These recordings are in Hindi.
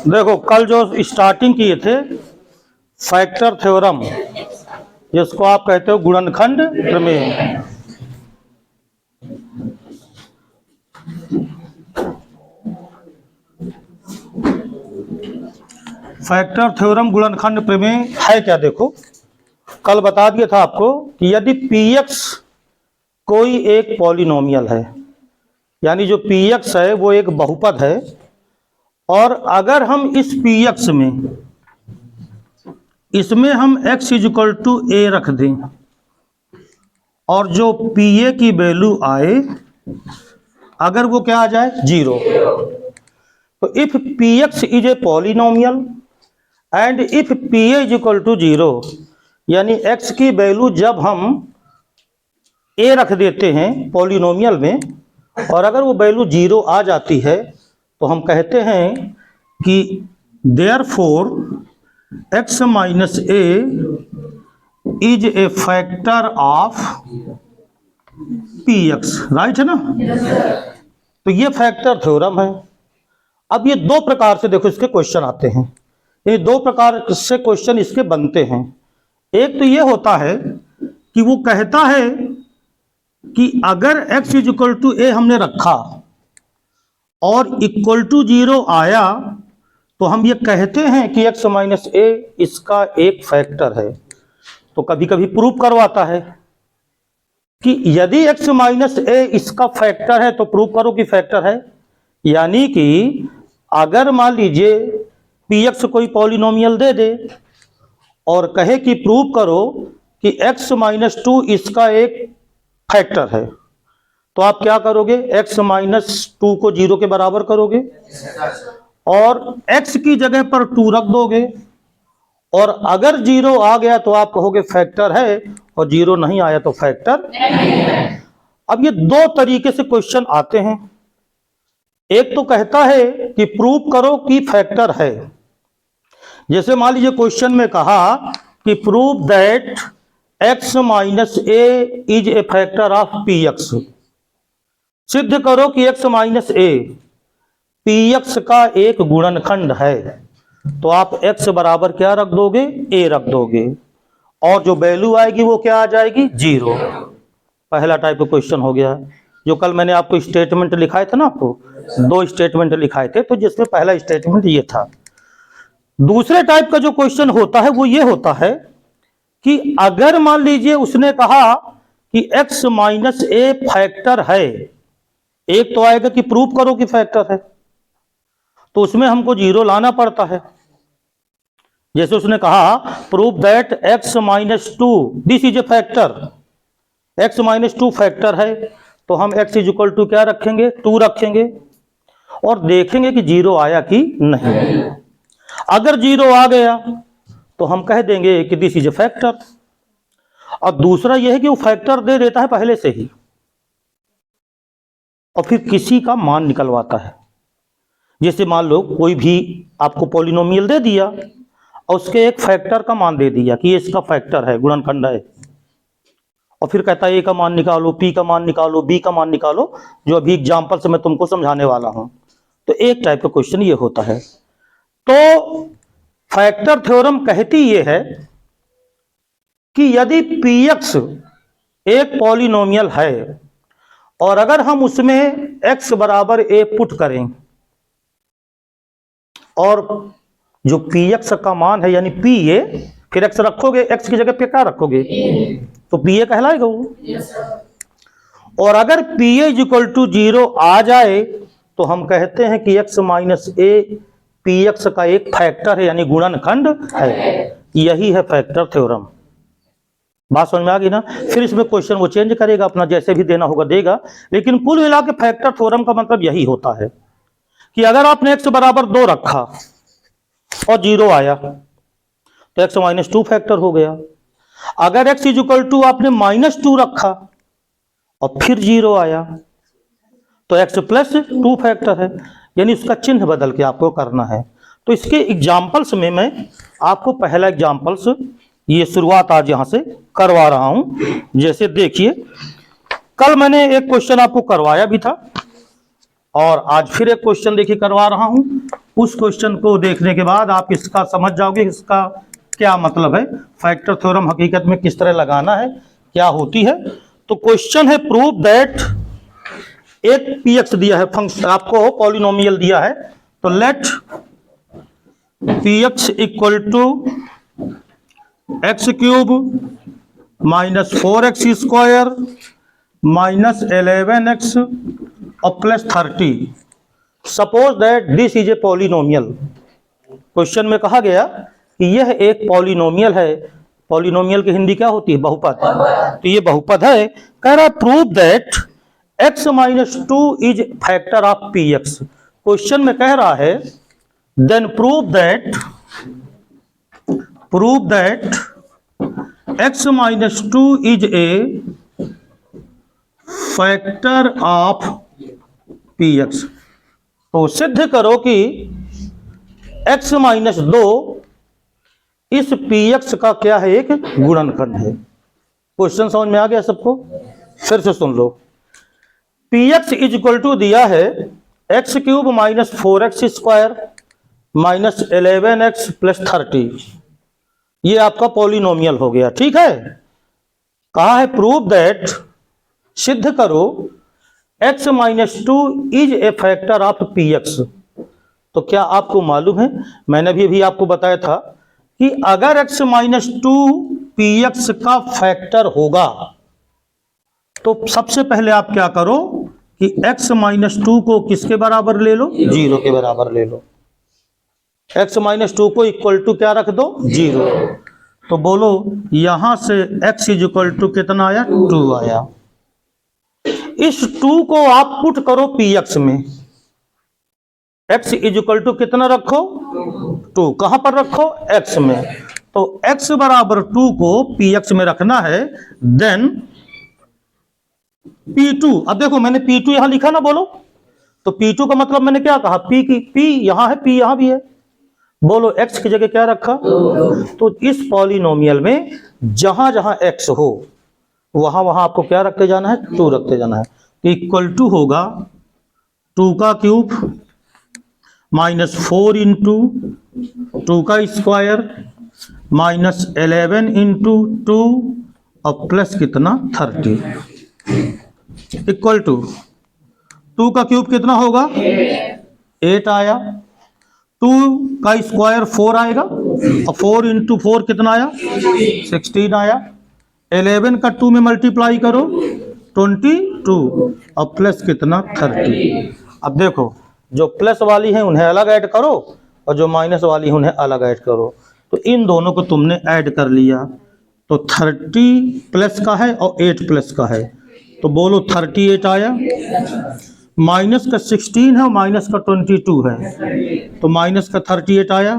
देखो कल जो स्टार्टिंग किए थे फैक्टर थ्योरम, जिसको आप कहते हो गुणनखंड प्रमेय। फैक्टर थ्योरम गुणनखंड प्रमेय है क्या? देखो कल बता दिया था आपको कि यदि px कोई एक पॉलिनोमियल है, यानी जो px है वो एक बहुपद है, और अगर हम इस px में इसमें हम x इक्वल टू a रख दें और जो pa की वैल्यू आए अगर वो क्या आ जाए, 0, तो if px is a polynomial and if pa is equal to 0, यानी x की वैल्यू जब हम a रख देते हैं पॉलिनोमियल में और अगर वो वैल्यू 0 आ जाती है तो हम कहते हैं कि therefore x minus a is a factor of px, right है ना? तो ये फैक्टर थ्योरम है। अब ये दो प्रकार से देखो इसके क्वेश्चन आते हैं, ये दो प्रकार से क्वेश्चन इसके बनते हैं। एक तो ये होता है कि वो कहता है कि अगर x is equal to a हमने रखा और इक्वल टू 0 आया तो हम ये कहते हैं कि x माइनस a इसका एक फैक्टर है। तो कभी कभी प्रूव करवाता है कि यदि x माइनस a इसका फैक्टर है तो प्रूव करो कि फैक्टर है। यानी कि अगर मान लीजिए px कोई पॉलिनोमियल दे दे और कहे कि प्रूव करो कि x माइनस 2 इसका एक फैक्टर है, तो आप क्या करोगे, x माइनस 2 को 0 के बराबर करोगे और x की जगह पर 2 रख दोगे, और अगर 0 आ गया तो आप कहोगे फैक्टर है, और 0 नहीं आया तो फैक्टर नहीं है। अब ये दो तरीके से क्वेश्चन आते हैं। एक तो कहता है कि प्रूव करो कि फैक्टर है, जैसे मान लीजिए क्वेश्चन में कहा कि prove that x minus a is a factor of px, सिद्ध करो कि x माइनस a px का एक गुणनखंड है। तो आप x बराबर क्या रख दोगे, a रख दोगे, और जो वैल्यू आएगी वो क्या आ जाएगी, 0। पहला टाइप का क्वेश्चन हो गया। जो कल मैंने आपको स्टेटमेंट लिखाए थे ना, आपको दो स्टेटमेंट लिखाए थे, तो जिसमें पहला स्टेटमेंट ये था। दूसरे टाइप का जो क्वेश्चन होता है वो ये होता है कि अगर मान लीजिए उसने कहा कि x माइनस a फैक्टर है, एक तो आएगा कि प्रूफ करो कि फैक्टर है, तो उसमें हमको 0 लाना पड़ता है। जैसे उसने कहा proof that x minus 2 this is a factor, x minus 2 factor है, तो हम x इज इक्वल टू क्या रखेंगे, 2 रखेंगे और देखेंगे कि 0 आया कि नहीं। अगर 0 आ गया तो हम कह देंगे कि दिस इज ए फैक्टर। और दूसरा यह है कि वो फैक्टर दे देता है पहले से ही और फिर किसी का मान निकलवाता है। जैसे मान लो कोई भी आपको पॉलिनोमियल दे दिया और उसके एक फैक्टर का मान दे दिया कि ये इसका फैक्टर है, गुणनखंड है, और फिर कहता है a का मान निकालो, p का मान निकालो, b का मान निकालो, जो अभी एग्जाम्पल से मैं तुमको समझाने वाला हूं। तो एक टाइप का क्वेश्चन ये होता है। तो फैक्टर थ्योरम कहती ये है कि यदि px एक पॉलिनोमियल है और अगर हम उसमें x बराबर a पुट करें और जो px का मान है यानी pa, फिर x रखोगे, x की जगह पे क्या रखोगे, तो pa कहलाएगा वो। और अगर pa इज इक्वल टू 0 आ जाए तो हम कहते हैं कि x माइनस a px का एक फैक्टर है यानी गुणनखंड है। यही है फैक्टर थ्योरम। बात समझ में आ गई ना? फिर इसमें क्वेश्चन वो चेंज करेगा, अपना जैसे भी देना होगा देगा, लेकिन कुल मिला के फैक्टर थ्योरम का मतलब यही होता है कि अगर आपने x बराबर 2 रखा और 0 आया तो x माइनस 2 फैक्टर हो गया। अगर x इज इक्वल टू आपने माइनस 2 रखा और फिर 0 आया तो x प्लस 2 फैक्टर है, यानी उसका चिन्ह बदल के आपको करना है। तो इसके एग्जाम्पल्स में मैं आपको पहला एग्जाम्पल्स ये शुरुआत आज यहां से करवा रहा हूं। जैसे देखिए कल मैंने एक क्वेश्चन आपको करवाया भी था और आज फिर एक क्वेश्चन देखिए करवा रहा हूं। उस क्वेश्चन को देखने के बाद आप इसका समझ जाओगे इसका क्या मतलब है, फैक्टर थ्योरम हकीकत में किस तरह लगाना है, क्या होती है। तो क्वेश्चन है प्रूव दैट एक px दिया है, फंक्शन आपको पॉलिनोमियल दिया है, तो let px equal to x cube minus 4x square minus 11x और plus 30। Suppose that this is a polynomial. Question में कहा गया कि यह एक पॉलिनोमियल है। पॉलिनोमियल की हिंदी क्या होती है, बहुपद। तो ये बहुपद है। कह रहा है prove that x minus 2 is factor of px। Question में कह रहा है then prove that x minus 2 is a factor of px। तो सिद्ध करो कि x माइनस 2 इस px का क्या है, एक गुणनखंड है। क्वेश्चन समझ में आ गया सबको, फिर से सुन लो। px इज इक्वल टू दिया है x cube minus 4x square minus 11x plus 30। ये आपका पॉलिनोमियल हो गया, ठीक है। कहा है प्रूव दैट, सिद्ध करो x minus 2 is a factor of px। तो क्या आपको मालूम है, मैंने भी अभी आपको बताया था कि अगर x माइनस 2 px का फैक्टर होगा तो सबसे पहले आप क्या करो कि x माइनस 2 को किसके बराबर ले लो, 0 के बराबर ले लो। x माइनस 2 को इक्वल टू क्या रख दो, 0। तो बोलो यहां से x इज इक्वल टू कितना आया, 2 आया। इस 2 को आप पुट करो px में। x इज इक्वल टू कितना रखो, 2। कहां पर रखो, x में। तो x बराबर 2 को px में रखना है। देन P2, अब देखो मैंने P2 यहां लिखा ना, बोलो। तो P2 का मतलब मैंने क्या कहा, P की P यहां है, P यहां भी है। बोलो x की जगह क्या रखा। तो इस पॉलिनोमियल में जहां जहां x हो वहां वहां आपको क्या रखते जाना है, 2 रखते जाना है। तो इक्वल टू होगा 2 का क्यूब माइनस 4 इंटू 2 का स्क्वायर माइनस 11 इंटू 2 और प्लस कितना, 30 इक्वल टू 2 का क्यूब कितना होगा, 8 आया। 2 का स्क्वायर 4 आएगा और 4 इंटू 4 कितना आया, 16 आया। 11 का 2 में मल्टीप्लाई करो 22 और प्लस कितना, 30। अब देखो जो प्लस वाली है उन्हें अलग ऐड करो और जो माइनस वाली है उन्हें अलग ऐड करो। तो इन दोनों को तुमने ऐड कर लिया तो 30 प्लस का है और 8 प्लस का है। तो बोलो 38 आया। माइनस का 16 है और माइनस का 22 है, तो माइनस का 38 आया।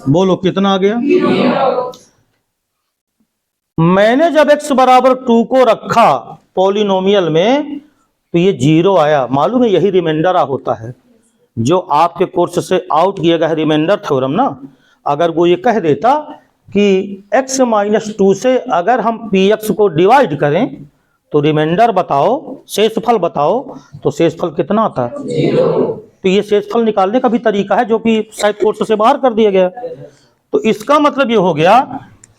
बोलो कितना आ गया। मैंने जब x बराबर 2 को रखा पॉलिनोमियल में तो ये 0 आया। मालूम है यही रिमाइंडर होता है जो आपके कोर्स से आउट किया गया है, रिमाइंडर थ्योरम ना। अगर वो ये कह देता कि x माइनस 2 से अगर हम px को डिवाइड करें तो रिमाइंडर बताओ, शेषफल बताओ, तो शेषफल कितना आता है, 0। तो ये शेषफल निकालने का भी तरीका है जो कि शायद कोर्स से बाहर कर दिया गया। तो इसका मतलब ये हो गया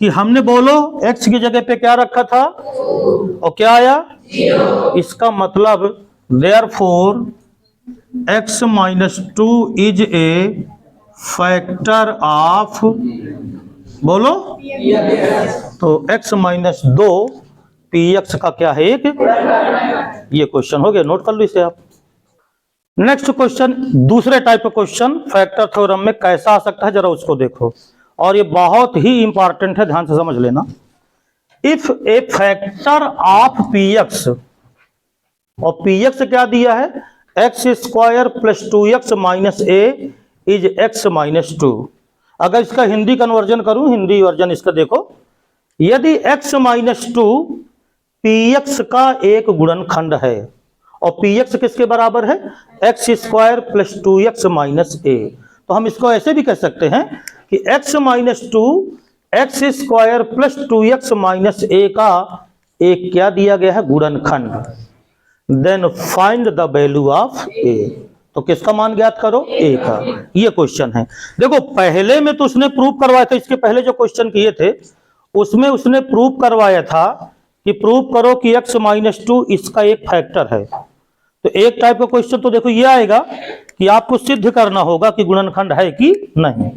कि हमने बोलो x की जगह पे क्या रखा था और क्या आया, 0। इसका मतलब therefore x minus 2 is a factor of, बोलो तो x माइनस 2 px का क्या है, एक। ये क्वेश्चन हो गया, नोट कर लो इसे आप। नेक्स्ट क्वेश्चन, दूसरे टाइप का क्वेश्चन फैक्टर थ्योरम में कैसा आ सकता है जरा उसको देखो, और ये बहुत ही इंपॉर्टेंट है, ध्यान से समझ लेना। If A factor of px, और px क्या दिया है, x square plus 2x minus A is x minus 2। अगर इसका हिंदी कन्वर्जन करूं, हिंदी वर्जन इसका देखो, यदि x माइनस 2 px का एक गुणनखंड है और px किसके बराबर है, x square plus 2x minus a. तो हम इसको ऐसे भी कह सकते हैं कि x minus 2 x square plus 2x minus a का एक क्या दिया गया है, गुणनखंड। Then find the value of a. तो किसका मान ज्ञात करो, ए का। ये क्वेश्चन है। देखो पहले में तो उसने प्रूव करवाया था, इसके पहले जो क्वेश्चन किए थे उसमें उसने प्रूव करवाया था कि प्रूव करो कि x माइनस 2 इसका एक फैक्टर है। तो एक टाइप का क्वेश्चन तो देखो ये आएगा कि आपको सिद्ध करना होगा कि गुणनखंड है कि नहीं।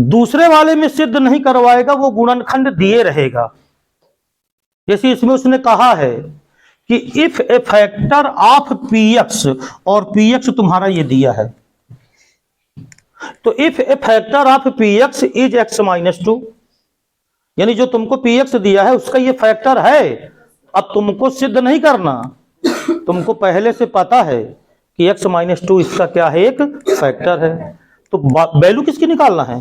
दूसरे वाले में सिद्ध नहीं करवाएगा, वो गुणनखंड दिए रहेगा। जैसे इसमें उसने कहा है कि if A factor of px, और px तुम्हारा ये दिया है, तो if A factor of px is x minus 2, यानी जो तुमको px दिया है उसका ये फैक्टर है। अब तुमको सिद्ध नहीं करना, तुमको पहले से पता है कि x माइनस 2 इसका क्या है, एक फैक्टर है। तो वैल्यू किसकी निकालना है,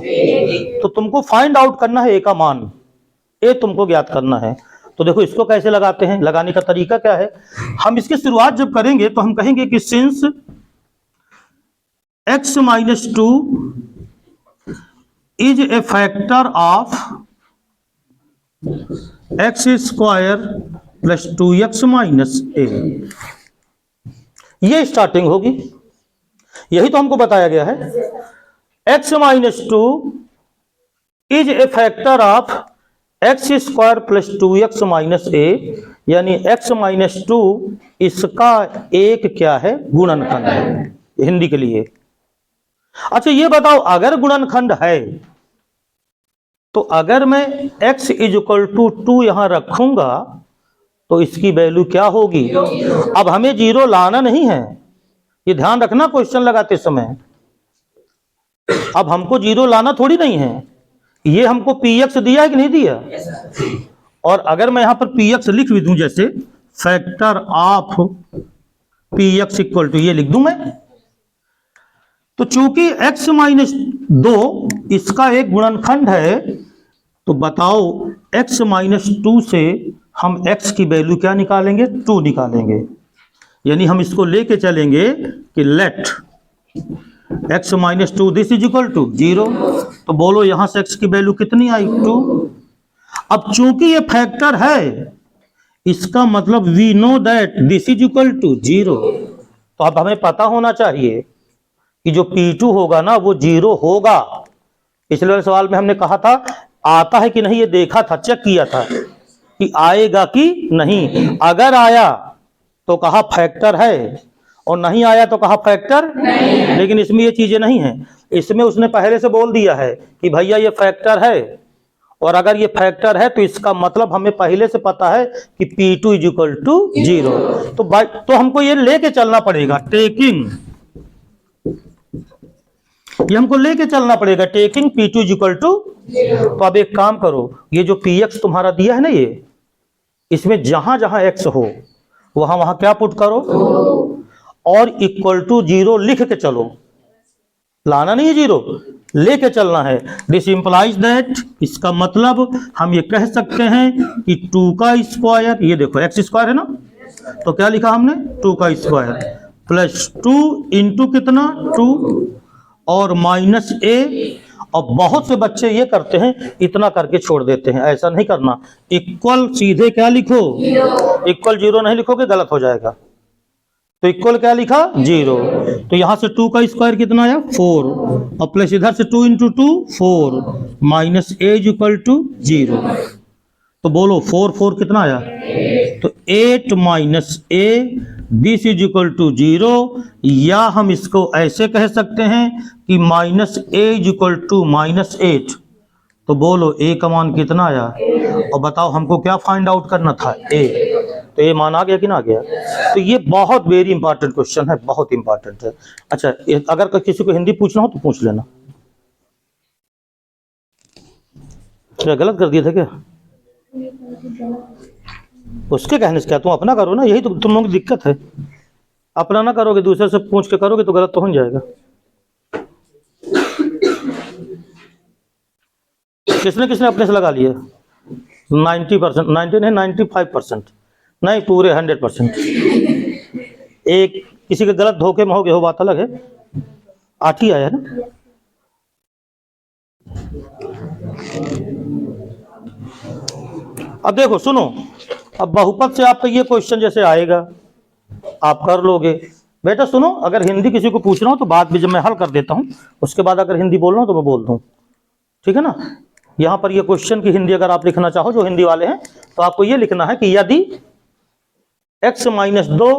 तो तुमको फाइंड आउट करना है ए का मान, ए तुमको ज्ञात करना है। तो देखो इसको कैसे लगाते हैं, लगाने का तरीका क्या है। हम इसकी शुरुआत जब करेंगे तो हम कहेंगे कि since x minus 2 is a factor of x square plus 2x minus a, ये स्टार्टिंग होगी। यही तो हमको बताया गया है। x minus 2 is a factor of x square plus 2x minus a, यानी x माइनस 2 इसका एक क्या है, गुणनखंड है, हिंदी के लिए। अच्छा ये बताओ अगर गुणनखंड है तो अगर मैं x इज इक्वल टू 2 यहां रखूंगा तो इसकी वैल्यू क्या होगी। अब हमें जीरो लाना नहीं है, ये ध्यान रखना क्वेश्चन लगाते समय। अब हमको जीरो लाना थोड़ी नहीं है, ये हमको px दिया है कि नहीं दिया। और अगर मैं यहां पर px लिख भी दूं, जैसे factor of px equal to ये लिख दूं मैं, तो चूंकि x माइनस 2 इसका एक गुणनखंड है, तो बताओ x माइनस 2 से हम x की वैल्यू क्या निकालेंगे, 2 निकालेंगे। यानी हम इसको लेके चलेंगे कि let x minus 2 this is equal to 0। तो बोलो यहां से x की वैल्यू कितनी आई, 2। अब चूंकि ये फैक्टर है, इसका मतलब we know that this is equal to 0। तो अब हमें पता होना चाहिए कि जो P2 होगा ना वो 0 होगा। पिछले वाले सवाल में हमने कहा था आता है कि नहीं, ये देखा था, चेक किया था कि आएगा कि नहीं। अगर आया तो कहा फैक्टर है, और नहीं आया तो कहा फैक्टर नहीं। लेकिन इसमें ये चीजें नहीं है, इसमें उसने पहले से बोल दिया है कि भैया ये फैक्टर है, और अगर ये फैक्टर है तो इसका मतलब हमें पहले से पता है कि P2 इज इक्वल टू 0। तो हमको ये लेके चलना पड़ेगा, टेकिंग, ये हमको लेके चलना पड़ेगा taking P2 is equal to 0। तो अब एक काम करो, ये जो px तुम्हारा दिया है ना, ये इसमें जहां जहां x हो वहां वहां क्या पुट करो, और इक्वल टू 0 लिख के चलो। लाना नहीं है जीरो, लेके चलना है। दिस इंप्लाइज दैट, इसका मतलब हम ये कह सकते हैं कि 2 का स्क्वायर, ये देखो x स्क्वायर है ना, तो क्या लिखा हमने, 2 का स्क्वायर प्लस 2 इंटू कितना 2 और माइनस a। और बहुत से बच्चे ये करते हैं, इतना करके छोड़ देते हैं, ऐसा नहीं करना। इक्वल सीधे क्या लिखो, इक्वल 0 नहीं लिखोगे गलत हो जाएगा। तो इक्वल क्या लिखा, 0। तो यहां से 2 का स्क्वायर कितना आया, 4, और प्लस इधर से 2 into 2 4 minus a is equal to 0। तो बोलो 4 4 कितना आया, तो 8 minus a this is equal to 0। या हम इसको ऐसे कह सकते हैं कि minus a is equal to minus 8। तो बोलो a का मान कितना आया, और बताओ हमको क्या फाइंड आउट करना था, a। तो ये मान आ गया कि ना आ गया। तो ये बहुत वेरी इंपॉर्टेंट क्वेश्चन है, बहुत इंपॉर्टेंट है। अच्छा अगर किसी को हिंदी पूछना हो तो पूछ लेना। क्या गलत कर दिया था क्या, उसके कहने से क्या, तुम अपना करो ना, यही तो तुम लोगों की दिक्कत है। अपना ना करोगे, दूसरे से पूछ के करोगे तो गलत तो हो जाएगा। किसने किसने अपने से लगा लिया, 90%, 90 नहीं 95%, नहीं पूरे 100%। एक किसी के गलत धोखे में हो गए हो, बात अलग है। 8 ही आया ना। अब देखो सुनो, अब बहुपद से आपका ये क्वेश्चन जैसे आएगा आप कर लोगे, बेटा सुनो, अगर हिंदी किसी को पूछ रहा हूं तो बाद में जब मैं हल कर देता हूं उसके बाद अगर हिंदी बोल रहा हूं तो मैं बोल दूं, ठीक है ना। यहां पर ये क्वेश्चन की हिंदी अगर आप लिखना चाहो, जो हिंदी वाले हैं, तो आपको ये लिखना है कि यदि x माइनस 2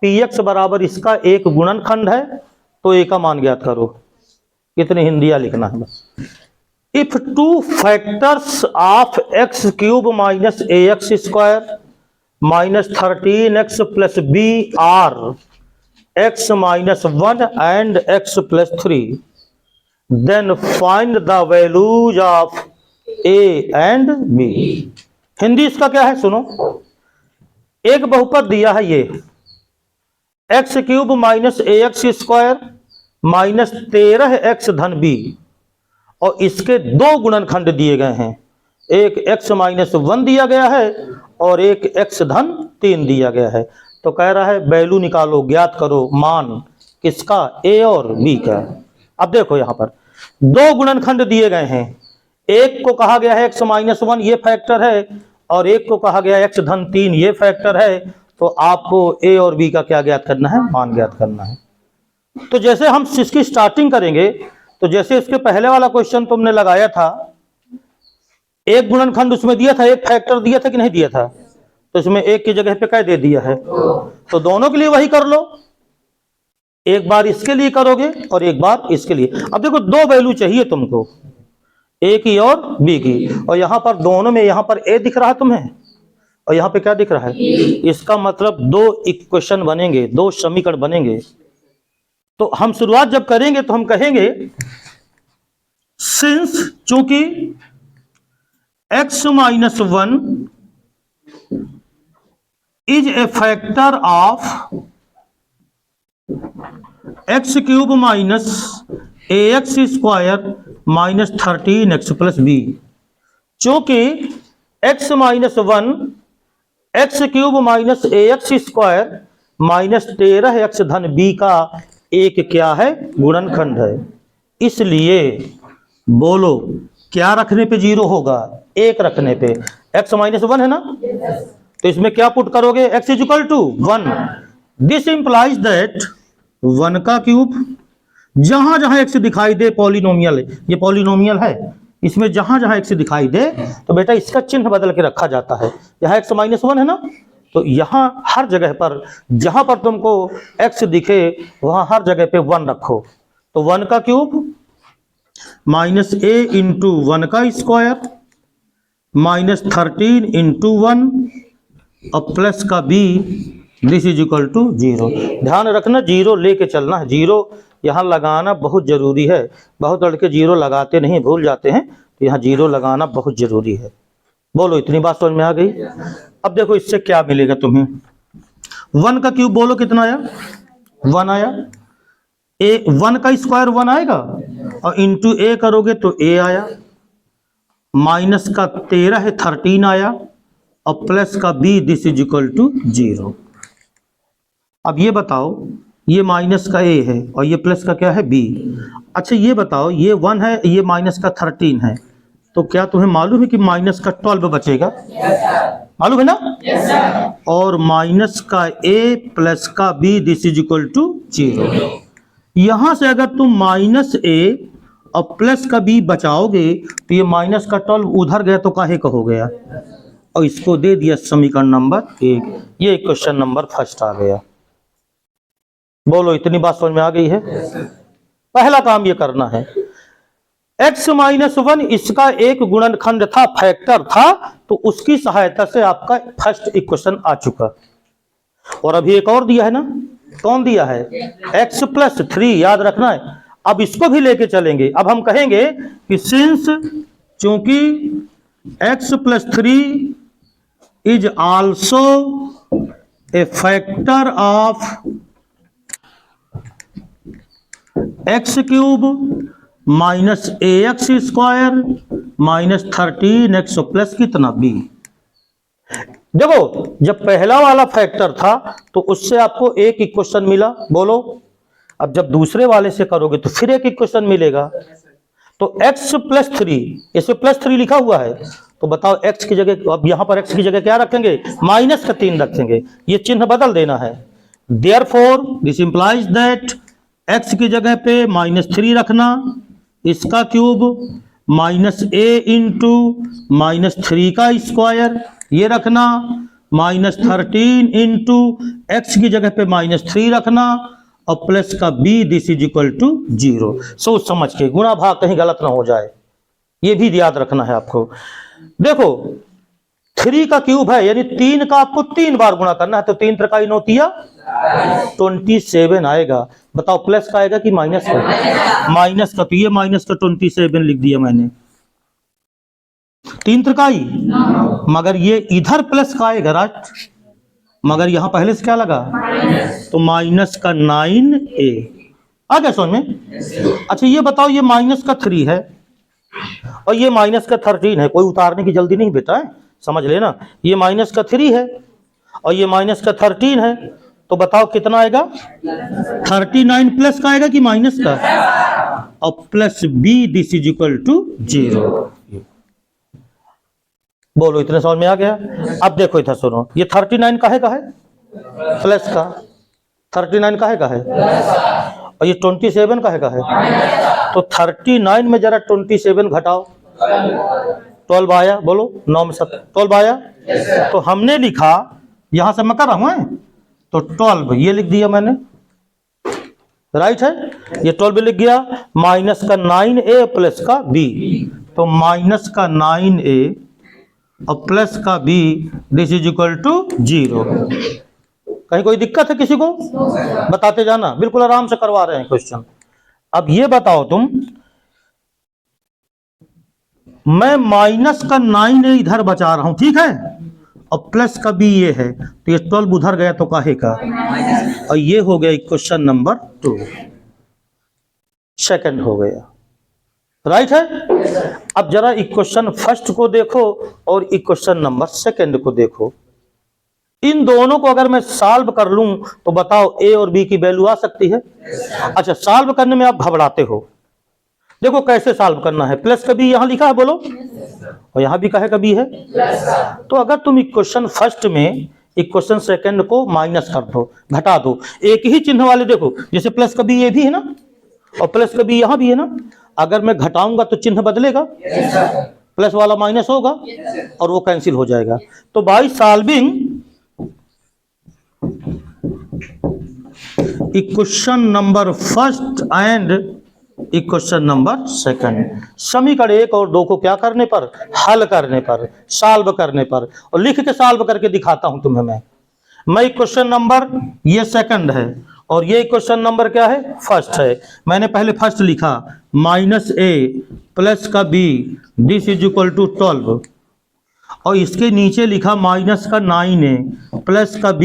px बराबर इसका एक गुणनखंड है तो a का मान ज्ञात करो। इतनी हिंदियां लिखना है बस। If two factors of x cube minus a x square minus 13x plus b are x minus 1 and x plus 3, then find the values of a and b। Hindi इसका क्या है सुनो, एक बहुपद दिया है ये x cube minus a x square minus 13x धन बी, और इसके दो गुणनखंड दिए गए हैं, एक x माइनस 1 दिया गया है और एक x धन 3 दिया गया है। तो कह रहा है वैल्यू निकालो, ज्ञात करो मान किसका, a और b का। अब देखो यहां पर दो गुणनखंड दिए गए हैं, एक को कहा गया है x माइनस 1 ये फैक्टर है, और एक को कहा गया है x धन 3 ये फैक्टर है। तो आपको a और b का क्या ज्ञात करना है, मान ज्ञात करना है। तो जैसे हम इसकी स्टार्टिंग करेंगे, तो जैसे इसके पहले वाला क्वेश्चन तुमने लगाया था, एक गुणनखंड उसमें दिया था, एक फैक्टर दिया था कि नहीं दिया था, तो इसमें एक की जगह पे क्या दे दिया है, तो दोनों के लिए वही कर लो, एक बार इसके लिए करोगे और एक बार इसके लिए। अब देखो दो वैल्यू चाहिए तुमको, ए की और बी की, और यहां पर दोनों में, यहां पर ए दिख रहा है तुम्हें और यहां पे क्या दिख रहा है, इसका मतलब दो इक्वेशन बनेंगे, दो समीकरण बनेंगे। तो हम शुरुआत जब करेंगे तो हम कहेंगे सिंस चूंकि x minus 1 is a factor of x cube minus a x square minus 13x plus b, चूंकि x minus 1 x cube minus a x square minus 13x धन b का एक क्या है, गुणनखंड है। इसलिए बोलो क्या रखने पे जीरो होगा, एक रखने पे, x माइनस 1 है ना, तो इसमें क्या पुट करोगे, x is equal to 1। This implies that 1 का क्यूब, जहां जहां x दिखाई दे पॉलिनोमियल, ये पॉलिनोमियल है, इसमें जहां जहां x दिखाई दे तो बेटा इसका चिन्ह बदल के रखा जाता है। यहाँ x माइनस 1 है ना, तो यहां हर जगह पर जहां पर तुमको x दिखे वहां हर जगह पे 1 रखो। तो 1 का क्यूब माइनस a इंटू 1 का स्क्वायर माइनस 13 इंटू 1 और प्लस का b, this is equal to 0। ध्यान रखना जीरो लेके चलना है, जीरो यहाँ लगाना बहुत जरूरी है। बहुत लड़के जीरो लगाते नहीं, भूल जाते हैं, तो यहाँ जीरो लगाना बहुत जरूरी है। बोलो इतनी बात समझ में आ गई। अब देखो इससे क्या मिलेगा तुम्हें, 1 का क्यूब बोलो कितना आया, 1 आया, ए 1 का स्क्वायर 1 आएगा और इंटू ए करोगे तो a आया, माइनस का 13 है 13 आया, और प्लस का b, this is equal to 0। अब ये बताओ, ये माइनस का a है और ये प्लस का क्या है b। अच्छा ये बताओ, ये 1 है, ये माइनस का 13 है, तो क्या तुम्हें मालूम है कि माइनस का 12 बचेगा, मालूम है ना, और माइनस का a प्लस का b, this is equal to 0। यहां से अगर तुम माइनस a और प्लस का b बचाओगे तो ये माइनस का 12 उधर गया तो काहे का हो गया, और इसको दे दिया समीकरण नंबर 1। ये क्वेश्चन नंबर फर्स्ट आ गया। बोलो इतनी बात समझ में आ गई है। पहला काम ये करना है, x माइनस 1 इसका एक गुणनखंड था, फैक्टर था, तो उसकी सहायता से आपका फर्स्ट इक्वेशन आ चुका। और अभी एक और दिया है ना, कौन दिया है, x प्लस 3, याद रखना है। अब इसको भी लेके चलेंगे। अब हम कहेंगे कि सिंस चूंकि x plus 3 is also a factor of x cube minus a x square minus 13x plus कितना b। देखो जब पहला वाला फैक्टर था तो उससे आपको एक इक्वेशन मिला, बोलो। अब जब दूसरे वाले से करोगे तो फिर एक इक्वेशन मिलेगा। तो x प्लस 3, इसमें प्लस 3 लिखा हुआ है, तो बताओ x की जगह, अब यहां पर x की जगह क्या रखेंगे, माइनस का 3 रखेंगे, ये चिन्ह बदल देना है। Therefore this implies that x की जगह पे -3 रखना, इसका क्यूब -a इंटू -3 का स्क्वायर ये रखना, -13 इंटू एक्स की जगह पे -3 रखना और प्लस का b this is equal to 0। सोच समझ के, गुणा भाग कहीं गलत ना हो जाए, ये भी याद रखना है आपको। देखो 3 का क्यूब है यानी 3 का आपको 3 बार गुणा करना है, तो 3 3 9 27 आएगा। बताओ प्लस का आएगा कि माइनस का? माइनस का, तो ये माइनस का 27 लिख दिया मैंने, 3 3 मगर ये इधर प्लस का आएगा राइट, मगर यहां पहले से क्या लगा तो माइनस का 9a आ गया समझ में। अच्छा ये बताओ, ये माइनस का 3 है और ये माइनस का 13 है, कोई उतारने की जल्दी नहीं बेटा है, समझ लेना। ये माइनस का 3 है और ये माइनस का 13 है, तो बताओ कितना आएगा? 39 प्लस का आएगा कि माइनस का? और plus b this is equal to 0। बोलो इतने समझ में आ गया? अब देखो इधर सुनो, ये 39 काहे का है? प्लस का। 39 काहे का है? और ये 27 काहे का है? तो 39 में जरा 27 घटाओ, 12 आया, बोलो 9 में 7 12 आया। तो हमने लिखा, यहां से मैं कर रहा हूं तो 12 ये लिख दिया मैंने, राइट है, ये 12 लिख गया, माइनस का 9a प्लस का b, तो माइनस का 9a और प्लस का b this is equal to 0। कहीं कोई दिक्कत है किसी को? बताते जाना, बिल्कुल आराम से करवा रहे हैं क्वेश्चन। अब ये बताओ तुम, मैं माइनस का 9a इधर बचा रहा हूं, ठीक है, और प्लस का b ये है, तो ये 12 उधर गया तो काहे का, और ये हो गया क्वेश्चन नंबर 2, सेकंड हो गया, राइट है। अब जरा इक्वेशन फर्स्ट को देखो और इक्वेशन नंबर सेकंड को देखो, इन दोनों को अगर मैं सॉल्व कर लूं तो बताओ a और b की वैल्यू आ सकती है? अच्छा, सॉल्व करने में आप घबराते हो, देखो कैसे सॉल्व करना है। प्लस का b यहां लिखा है बोलो, और यहां भी कहे का b है, तो अगर तुम इक्वेशन फर्स्ट में इक्वेशन सेकंड को माइनस कर दो, घटा दो, एक ही चिन्ह वाले देखो, जैसे प्लस का b ये भी है ना और प्लस का b यहां भी है ना, अगर मैं घटाऊंगा तो चिन्ह बदलेगा, प्लस वाला माइनस होगा और वो कैंसिल हो जाएगा। तो by solving equation number first and equation number second, समीकरण 1 और 2 को क्या करने पर? हल करने पर, सॉल्व करने पर, और लिख के सॉल्व करके दिखाता हूं तुम्हें मैं इक्वेशन नंबर ये सेकंड है और ये इक्वेशन नंबर क्या है? फर्स्ट है। मैंने पहले फर्स्ट लिखा -a प्लस का b this is equal to 12, और इसके नीचे लिखा माइनस का 9a प्लस का b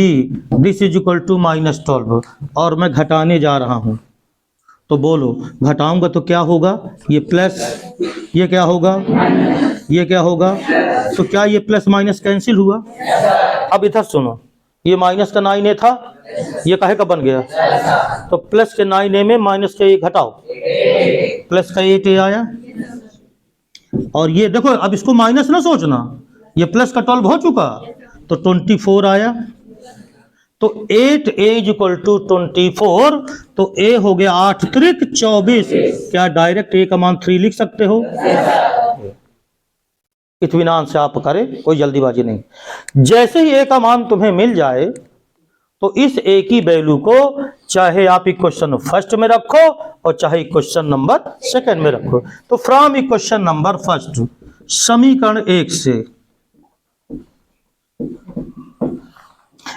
this is equal to -12, और मैं घटाने जा रहा हूं, तो बोलो घटाऊंगा तो क्या होगा? ये प्लस, ये क्या होगा? ये क्या होगा? तो क्या ये प्लस माइनस कैंसिल हुआ? अब इधर सुनो, ये माइनस का 9a था, ये काहे का बन गया? तो प्लस के 9a में माइनस के 1 घटाओ, प्लस का 8a आया, और ये देखो, अब इसको माइनस ना सोचना, ये प्लस का 12 हो चुका, तो 24 आया, तो 8a इक्वल टू 24, तो a हो गया 8 त्रिक 24। क्या डायरेक्ट a का मान 3 लिख सकते हो? इत्मीनान से आप करें, कोई जल्दीबाजी नहीं। जैसे ही a का मान तुम्हें मिल जाए तो इस a की वैल्यू को चाहे आप इक्वेशन फर्स्ट में रखो और चाहे इक्वेशन नंबर सेकंड में रखो। तो फ्रॉम इक्वेशन नंबर फर्स्ट, समीकरण 1 से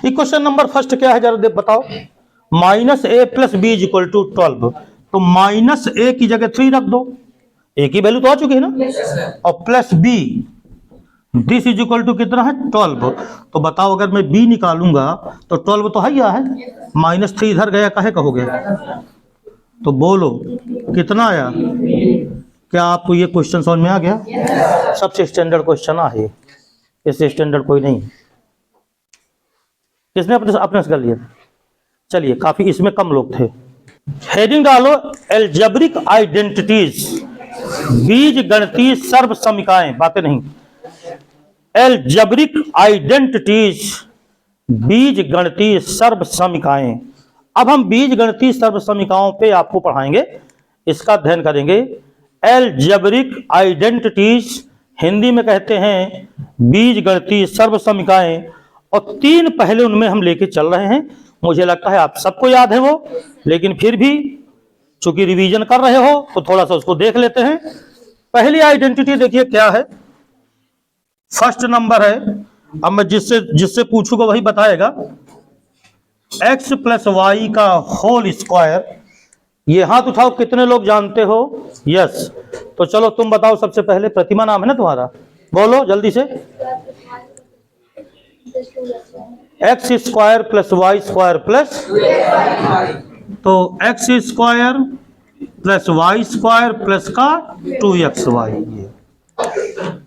इक्वेशन नंबर फर्स्ट क्या है जरा बताओ? -a plus b is equal to 12, तो -a की जगह 3 रख दो, a की वैल्यू तो आ चुकी है ना, और plus b this is equal to कितना है? 12। तो बताओ अगर मैं b निकालूंगा तो 12 तो है, -3 इधर गया, काहे का हो गया? तो बोलो कितना आया? क्या आपको ये क्वेश्चन समझ में आ गया? सबसे स्टैंडर्ड क्वेश्चन है, इससे स्टैंडर्ड कोई नहीं। किसने अपने से कर लिया? चलिए, काफी इसमें कम लोग थे। हेडिंग डालो एल्जेब्रिक आइडेंटिटीज, बीज गणितीय सर्व समीकरण, बातें नहीं, एल्जेब्रिक आइडेंटिटीज बीज गणितीय सर्वसमीकाएं। अब हम बीज गणितीय सर्वसमीकाओं पे आपको पढ़ाएंगे, इसका अध्ययन करेंगे। एलजेब्रिक आइडेंटिटीज, हिंदी में कहते हैं बीज गणितीय सर्वसमीकाएं, और 3 पहले उनमें हम लेके चल रहे हैं। मुझे लगता है आप सबको याद है वो, लेकिन फिर भी चूंकि रिवीजन कर रहे हो तो थोड़ा सा उसको देख लेते हैं। पहली आइडेंटिटी देखिए क्या है, फर्स्ट नंबर है। अब मैं जिससे पूछूंगा वही बताएगा। x प्लस वाई का होल स्क्वायर। ये हाथ उठाओ, कितने लोग जानते हो? यस। तो चलो तुम बताओ सबसे पहले, प्रतिमा नाम है ना तुम्हारा, बोलो जल्दी से। X square plus y square plus, तो x square plus y square plus का 2xy। ये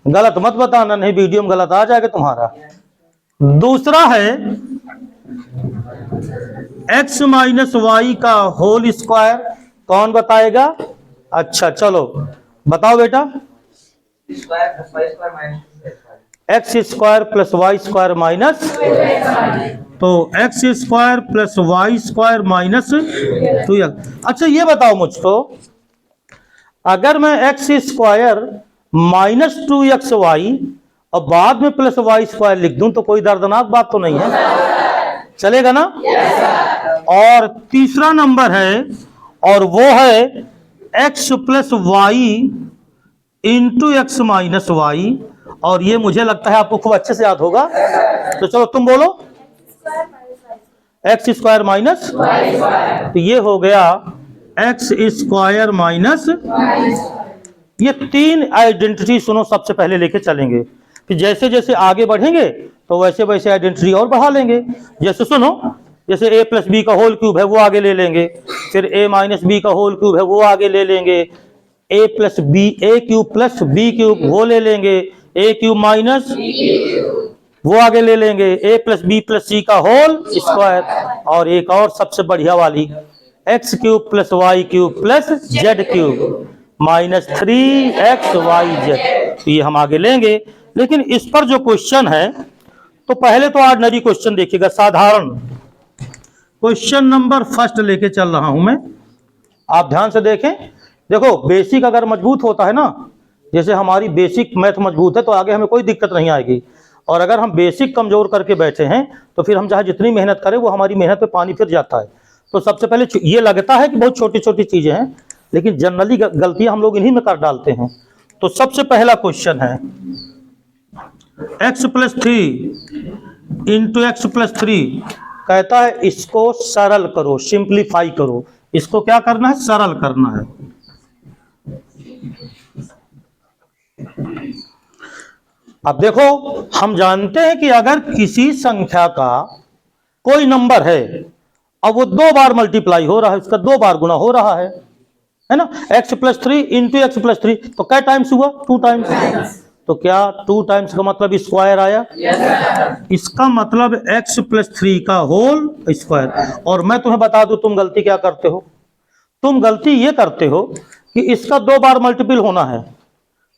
गलत मत बताना, नहीं वीडियो में गलत आ जाएगा तुम्हारा। दूसरा है x माइनस वाई का होल स्क्वायर। कौन बताएगा? अच्छा चलो बताओ बेटा। X square plus y square minus, तो x square plus y square minus 2x। अच्छा ये बताओ मुझको, अगर मैं एक्स स्क्वायर माइनस 2xy और बाद में प्लस वाई स्क्वायर लिख दूं तो कोई दर्दनाक बात तो नहीं है? चलेगा ना? और तीसरा नंबर है, और वो है x plus y into x minus y, और ये मुझे लगता है आपको खूब अच्छे से याद होगा। तो चलो तुम बोलो। एक्स स्क्वायर माइनस, तो ये हो गया एक्स स्क्वायर माइनस। ये 3 आइडेंटिटी सुनो सबसे पहले लेके चलेंगे, फिर जैसे जैसे आगे बढ़ेंगे तो वैसे वैसे आइडेंटिटी और बढ़ा लेंगे। जैसे सुनो, जैसे a प्लस बी का होल क्यूब है वो आगे ले लेंगे, फिर a माइनस बी का होल क्यूब है वो आगे ले लेंगे, a plus b a cube plus b cube वो ले लेंगे, a क्यूब माइनस वो आगे ले लेंगे, a plus b plus c का होल स्क्वायर, और एक और सबसे बढ़िया वाली x cube plus y cube plus z cube minus 3xyz। तो ये हम आगे लेंगे। लेकिन इस पर जो क्वेश्चन है, तो पहले तो ऑर्डिनरी क्वेश्चन देखिएगा, साधारण क्वेश्चन नंबर फर्स्ट लेके चल रहा हूं मैं, आप ध्यान से देखें। देखो बेसिक अगर मजबूत होता है ना, जैसे हमारी बेसिक मैथ मजबूत है तो आगे हमें कोई दिक्कत नहीं आएगी, और अगर हम बेसिक कमजोर करके बैठे हैं तो फिर हम चाहे जितनी मेहनत करें वो हमारी मेहनत पे पानी फिर जाता है। तो सबसे पहले ये लगता है कि बहुत छोटी छोटी चीजें हैं, लेकिन जनरली गलतियां हम लोग इन्हीं में कर डालते हैं। तो सबसे पहला क्वेश्चन है x plus 3 into x plus 3, कहता है इसको सरल करो, सिंप्लीफाई करो। इसको क्या करना है? सरल करना है। अब देखो, हम जानते हैं कि अगर किसी संख्या का कोई नंबर है और वो 2 बार मल्टीप्लाई हो रहा है, उसका 2 बार गुणा हो रहा है ना, x plus 3 into x plus 3, तो क्या टाइम्स हुआ? 2 टाइम्स। तो क्या 2 टाइम्स का मतलब स्क्वायर आया? इसका मतलब x प्लस 3 का होल स्क्वायर। और मैं तुम्हें बता दूं, तुम गलती क्या करते हो? तुम गलती ये करते हो कि इसका 2 बार मल्टीपल होना है,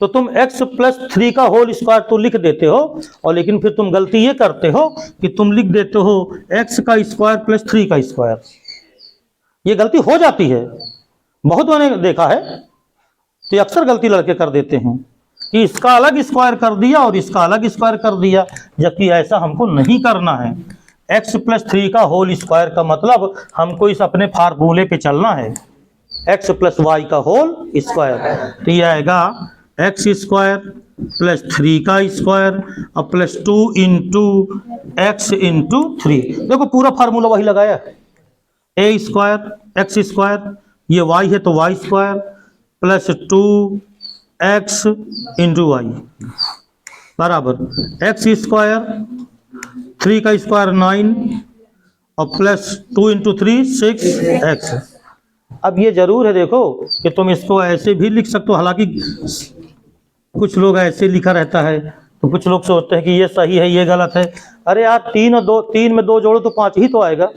तो तुम x प्लस 3 का होल स्क्वायर तो लिख देते हो, और लेकिन फिर तुम गलती ये करते हो कि तुम लिख देते हो x का स्क्वायर प्लस 3 का स्क्वायर। ये गलती हो जाती है, बहुत मैंने देखा है। तो अक्सर गलती लड़के कर देते हैं कि इसका अलग स्क्वायर कर दिया और इसका अलग स्क्वायर कर दिया, जबकि ऐसा हमको नहीं करना है। x प्लस 3 का होल स्क्वायर का मतलब हमको इस अपने फार्मूले पे चलना है, x प्लस वाई का होल स्क्वायर। तो ये आएगा एक्स स्क्वायर प्लस 3 का स्क्वायर और प्लस 2 इंटू एक्स इंटू 3। देखो पूरा फार्मूला वही लगाया, ए स्क्वायर एक्स स्क्वायर, ये वाई है तो y square plus 2x into y बराबर एक्स स्क्वायर 3 का स्क्वायर 9 और प्लस 2 इंटू 3 6x। अब ये जरूर है देखो कि तुम इसको ऐसे भी लिख सकते हो, हालांकि कुछ लोग ऐसे लिखा रहता है तो कुछ लोग सोचते हैं कि ये सही है ये गलत है। अरे यार 3 और 2, 3 में 2 जोड़ो तो 5 ही तो आएगा,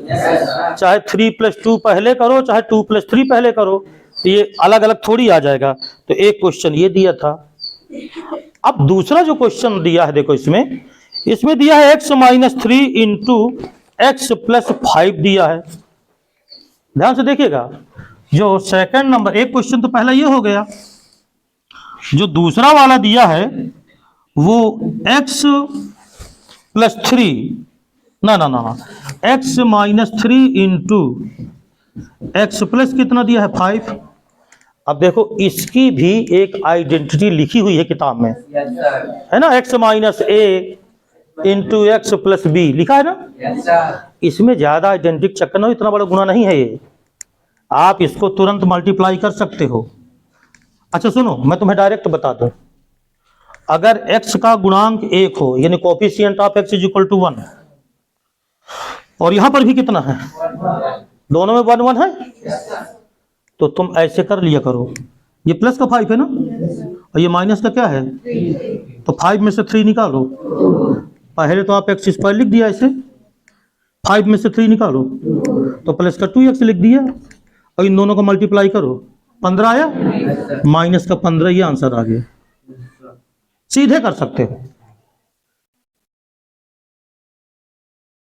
चाहे 3 + 2 पहले करो चाहे 2 + 3 पहले करो, तो ये अलग अलग थोड़ी आ जाएगा। तो एक क्वेश्चन ये दिया था। अब दूसरा जो क्वेश्चन दिया है देखो, इसमें दिया है x-3 इंटू एक्स प्लस 5 दिया है। ध्यान से देखिएगा, जो सेकंड नंबर, एक क्वेश्चन तो पहला ये हो गया, जो दूसरा वाला दिया है वो x+3 ना ना ना x-3 इंटू एक्स प्लस कितना दिया है 5। अब देखो इसकी भी एक आइडेंटिटी लिखी हुई है किताब में, है ना, x-a into x plus B लिखा है ना। इसमें ज्यादा आइडेंटिटी चक्कर ना, इतना बड़ा गुना नहीं है ये, आप इसको तुरंत मल्टीप्लाई कर सकते हो। अच्छा सुनो, मैं तुम्हें डायरेक्ट बता दूं, अगर x का गुणांक 1 हो यानी coefficient of x is equal to 1, और यहां पर भी कितना है, दोनों में 1 1 है, तो तुम ऐसे कर लिया करो, ये प्लस का 5 है ना और ये माइनस का क्या है, तो 5 में से 3 निकालो। पहले तो आप x स्क्वायर लिख दिया ऐसे, 5 में से 3 निकालो तो प्लस का 2x लिख दिया, और इन दोनों को मल्टीप्लाई करो, 15 आया, माइनस का 15, ये आंसर आ गया। सीधे कर सकते हो,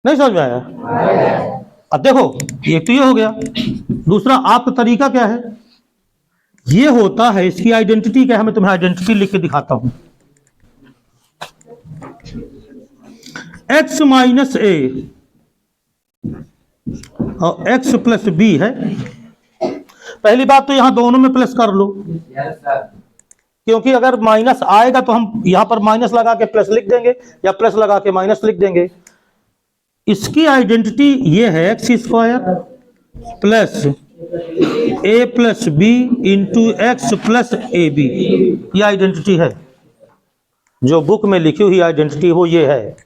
नहीं समझ में आया। अब देखो एक तो ये हो गया, दूसरा आपका तरीका क्या है, ये होता है, इसकी आइडेंटिटी क्या है, मैं तुम्हें आइडेंटिटी लिख के दिखाता हूं। x-a और x प्लस बी है। पहली बात तो यहां दोनों में प्लस कर लो, क्योंकि अगर माइनस आएगा तो हम यहां पर माइनस लगा के प्लस लिख देंगे या प्लस लगा के माइनस लिख देंगे। इसकी आइडेंटिटी ये है x² plus a plus b into x plus a b, ये आइडेंटिटी है, जो बुक में लिखी हुई आइडेंटिटी वो ये है,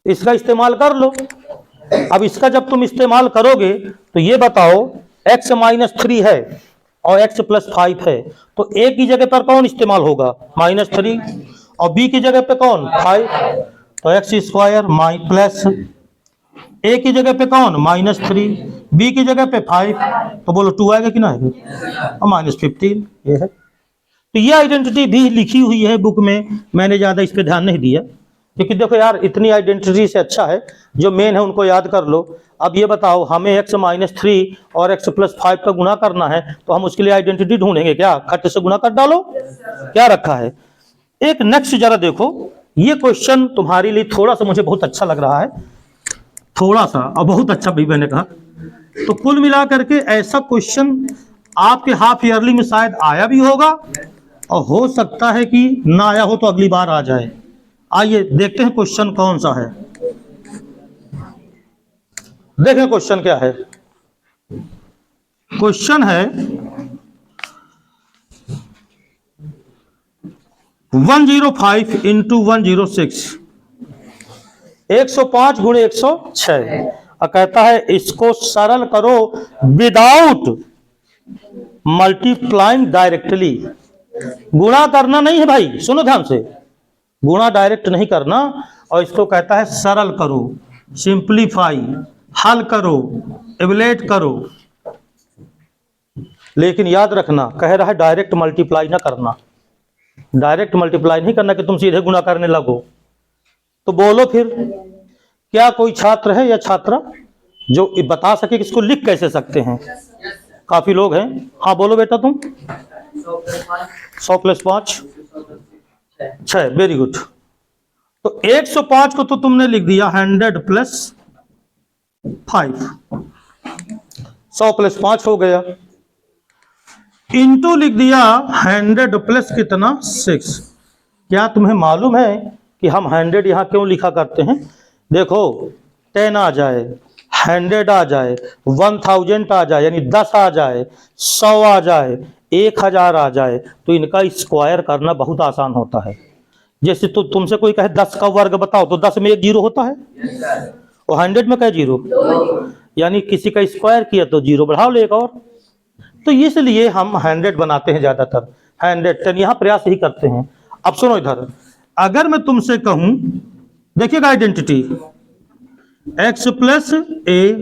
इसका इस्तेमाल कर लो। अब इसका जब तुम इस्तेमाल करोगे तो ये बताओ x-3 है और x प्लस 5 है, तो a की जगह पर कौन इस्तेमाल होगा, -3, और b की जगह पे कौन 5, तो x² प्लस a की जगह पे कौन -3, b की जगह पे 5, तो बोलो 2 आएगा कि ना आएगा, और -15 ये है। तो ये आइडेंटिटी भी लिखी हुई है बुक में, मैंने ज्यादा इस पे ध्यान नहीं दिया, क्योंकि देखो यार इतनी आइडेंटिटी से अच्छा है जो मेन है उनको याद कर लो। अब ये बताओ हमें x-3 और x प्लस 5 का गुणा करना है, तो हम उसके लिए आइडेंटिटी ढूंढेंगे क्या, खट से गुणा कर डालो, क्या रखा है। एक नेक्स्ट जरा देखो, ये क्वेश्चन तुम्हारे लिए थोड़ा सा मुझे बहुत अच्छा लग रहा है, थोड़ा सा, और बहुत अच्छा भी मैंने कहा। तो कुल मिला करके ऐसा क्वेश्चन आपके हाफ ईयरली में शायद आया भी होगा, और हो सकता है कि ना आया हो तो अगली बार आ जाए। आइए देखते हैं क्वेश्चन कौन सा है, देखें क्वेश्चन क्या है। क्वेश्चन है 105 इंटू 106, 105 गुणे 106, और कहता है इसको सरल करो विदाउट मल्टीप्लाइंग डायरेक्टली। गुणा करना नहीं है भाई, सुनो ध्यान से, गुणा डायरेक्ट नहीं करना, और इसको कहता है सरल करो, सिंप्लीफाई, हल करो, एवलेट करो। लेकिन याद रखना, कह रहा है डायरेक्ट मल्टीप्लाई ना करना, डायरेक्ट मल्टीप्लाई नहीं करना कि तुम सीधे गुणा करने लगो। तो बोलो फिर, क्या कोई छात्र है या छात्रा जो बता सके कि इसको लिख कैसे सकते हैं? काफी लोग हैं, हाँ बोलो बेटा तुम। 100 + 5 6, वेरी गुड। तो 105 को तो तुमने लिख दिया 100 + 5, 100 + 5 हो गया, इंटू लिख दिया 100 प्लस कितना 6। क्या तुम्हें मालूम है कि हम 100 यहां क्यों लिखा करते हैं? देखो 10 आ जाए, 100 आ जाए, 1000 आ जाए, यानी 10 आ जाए, 100 आ जाए, 1000 आ जाए, तो इनका स्क्वायर करना बहुत आसान होता है। जैसे तो तुमसे कोई कहे 10 का वर्ग बताओ, तो 10 में 1 जीरो होता है, और 100 में क्या जीरो, यानी किसी का स्क्वायर किया तो जीरो बढ़ाओ ले एक और। तो इसलिए हम 100 बनाते हैं ज्यादातर, 110 यहां प्रयास ही करते हैं। अब सुनो इधर, अगर मैं तुमसे कहूं, देखिएगा identity, x plus a,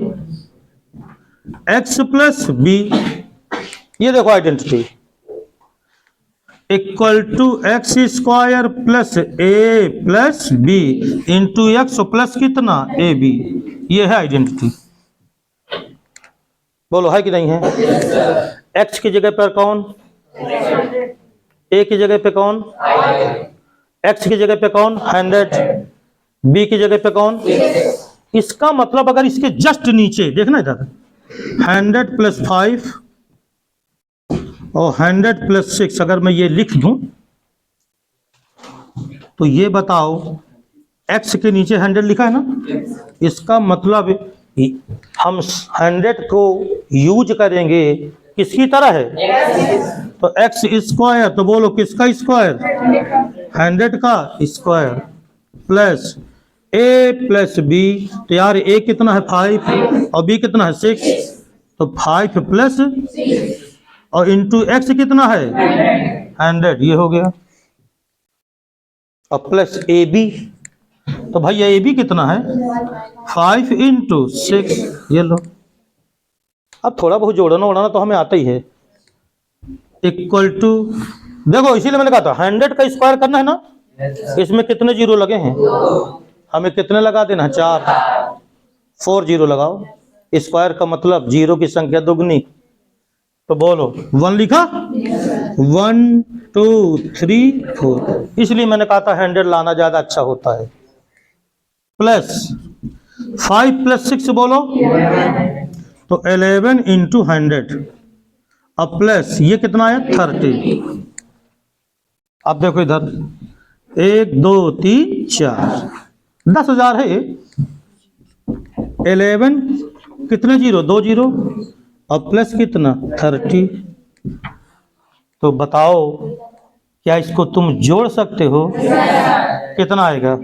x plus b, ये देखो identity, equal to x square plus a plus b into x plus कितना ए बी। ये है आइडेंटिटी। बोलो है कि नहीं है? एक्स की जगह पर कौन? ए की जगह पे कौन? एक्स की जगह पे कौन? 100। बी की जगह पे कौन? इसका मतलब अगर इसके जस्ट नीचे देखना इधर 100 प्लस 5 और 100 प्लस 6 अगर मैं ये लिख दूं तो ये बताओ x के नीचे 100 लिखा है ना, इसका मतलब हम 100 को यूज करेंगे किसकी तरह है? तो x स्क्वायर, तो बोलो किसका स्क्वायर? 100 का square plus a plus b। तो यार a कितना है? 5 और b कितना है? 6। तो 5 प्लस और इंटू एक्स कितना है? 100। ये हो गया। और प्लस ए बी, तो भैया ए बी कितना है? 5 इंटू 6। ये लो। अब थोड़ा बहुत जोड़ना उड़ाना तो हमें आता ही है। इक्वल टू, देखो इसीलिए मैंने कहा था 100 का स्क्वायर करना है ना। इसमें कितने जीरो लगे हैं? हमें कितने लगा देना? 4। 4 जीरो लगाओ। स्क्वायर का मतलब जीरो की संख्या दुगनी। तो बोलो 1 लिखा? 1 2 3 4। इसलिए मैंने कहा था 100 लाना ज्यादा अच्छा होता है। प्लस 5 प्लस 6 बोलो तो 11 इंटू 100। अब प्लस ये कितना है? 30। अब देखो इधर 1 2 3 4 10,000 है। 11 कितने जीरो? 2 जीरो। और प्लस कितना? 30। तो बताओ क्या इसको तुम जोड़ सकते हो? कितना आएगा?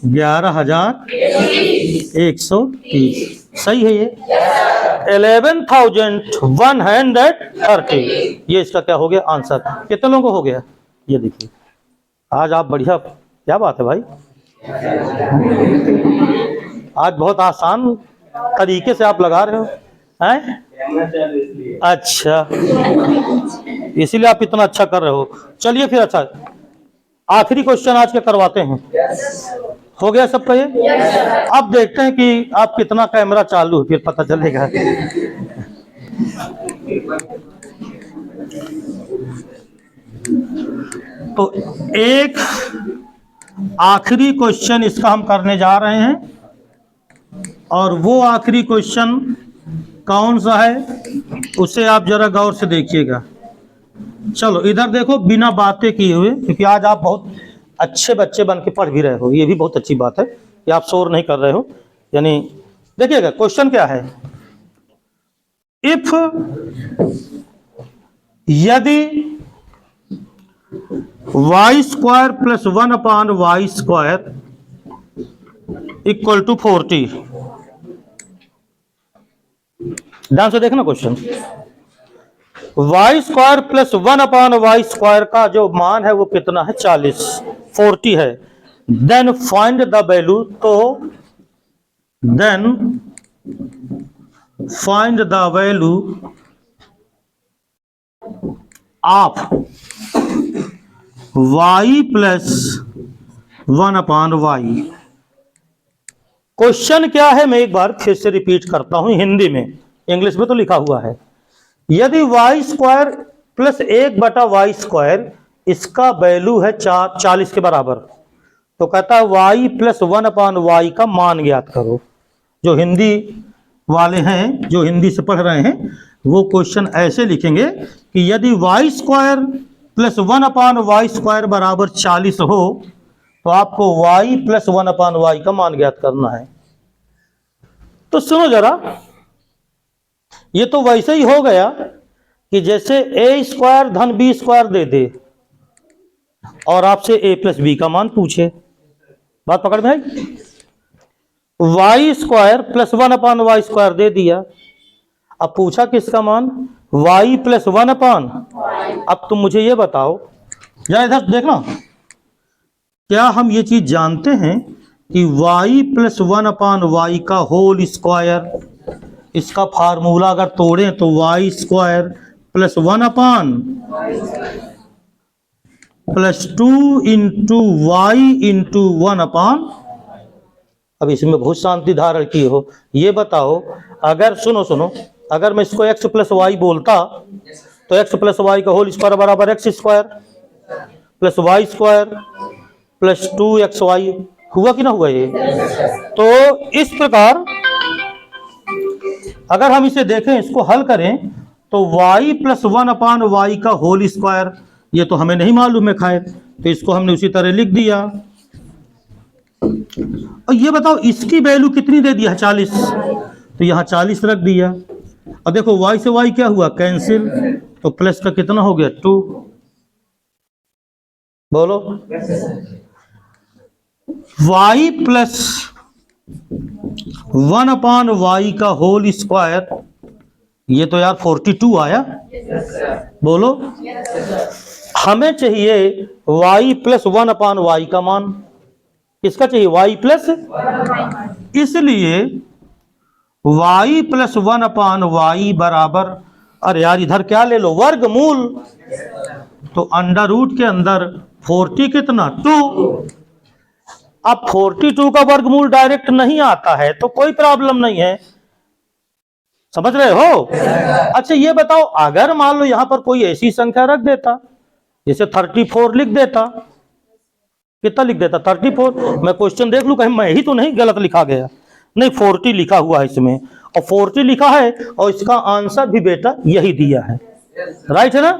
11,130। सही है ये। 11,130। ये इसका क्या हो गया? आंसर। कितने लोगों को हो गया? ये देखिए आज आप बढ़िया, क्या बात है भाई, आज बहुत आसान तरीके से आप लगा रहे हो हैं? अच्छा, इसीलिए आप इतना अच्छा कर रहे हो। चलिए फिर, अच्छा आखिरी क्वेश्चन आज के करवाते हैं। हो गया सबका ये? अब देखते हैं कि आप कितना कैमरा चालू है, फिर पता चलेगा। तो एक आखिरी क्वेश्चन इसका हम करने जा रहे हैं, और वो आखिरी क्वेश्चन कौन सा है उसे आप जरा गौर से देखिएगा। चलो इधर देखो, बिना बातें किए हुए, क्योंकि आज आप बहुत अच्छे बच्चे बन के पढ़ भी रहे हो, ये भी बहुत अच्छी बात है कि आप शोर नहीं कर रहे हो। यानी देखिएगा क्वेश्चन क्या है। इफ यदि y square plus 1 upon y square equal to 40। ध्यान से देखना question. Y square plus 1 upon y square का जो मान है वो कितना है? 40। 40 है। Then find the value. तो then find the value of y plus 1 upon y. Question क्या है मैं एक बार फिर से रिपीट करता हूं हिंदी में, इंग्लिश में तो लिखा हुआ है। यदि वाई स्क्वायर प्लस 1 बटा वाई स्क्वायर इसका वैल्यू है 40 के बराबर, तो कहता है वाई प्लस 1 अपॉन वाई का मान ज्ञात करो। जो हिंदी वाले हैं, जो हिंदी से पढ़ रहे हैं, वो क्वेश्चन ऐसे लिखेंगे कि यदि y square plus 1 upon y square बराबर 40 हो तो आपको y प्लस 1 अपॉन वाई का मान ज्ञात करना है। तो सुनो जरा, ये तो वैसे ही हो गया कि जैसे a स्क्वायर धन b स्क्वायर दे दे और आपसे a प्लस बी का मान पूछे। बात पकड़ में आई? Y square plus 1 upon y square दे दिया, अब पूछा किसका मान? y plus 1 upon. अब तुम मुझे ये बताओ, जरा इधर देखना, क्या हम ये चीज जानते हैं कि y प्लस 1 अपॉन वाई का होल स्क्वायर, इसका फार्मूला अगर तोड़ें तो y square plus 1 plus 2 into y into 1। अब इसमें बहुत शांति धारण की हो। ये बताओ, अगर सुनो अगर मैं इसको x प्लस वाई बोलता तो x प्लस वाई का होल स्क्वायर बराबर x square plus y square plus 2xy हुआ कि ना हुआ ये? तो इस प्रकार अगर हम इसे देखें, इसको हल करें, तो y प्लस 1/y का होल स्क्वायर, ये तो हमें नहीं मालूम है खैर, तो इसको हमने उसी तरह लिख दिया। और ये बताओ इसकी वैल्यू कितनी दे दिया? 40, तो यहाँ 40 रख दिया। और देखो y से y क्या हुआ? कैंसिल, तो प्लस का कितना हो गया? 2। बोलो, y प्लस 1/y का होल स्क्वायर, ये तो यार 42 आया। बोलो, हमें चाहिए y प्लस 1/y का मान। किसका चाहिए? y प्लस, इसलिए y प्लस 1/y बराबर, अरे यार इधर क्या ले लो? वर्गमूल। तो अंडर रूट के अंदर 40 कितना? 2। अब 42 का वर्गमूल डायरेक्ट नहीं आता है तो कोई प्रॉब्लम नहीं है, समझ रहे हो? अच्छा ये बताओ, अगर मान लो यहां पर कोई ऐसी संख्या रख देता, जैसे 34 लिख देता, कितना लिख देता? 34। मैं क्वेश्चन देख लूं कहीं मैं ही तो नहीं गलत लिखा गया। नहीं, 40 लिखा हुआ है इसमें, और 40 लिखा है और इसका आंसर भी बेटा यही दिया है, राइट है ना?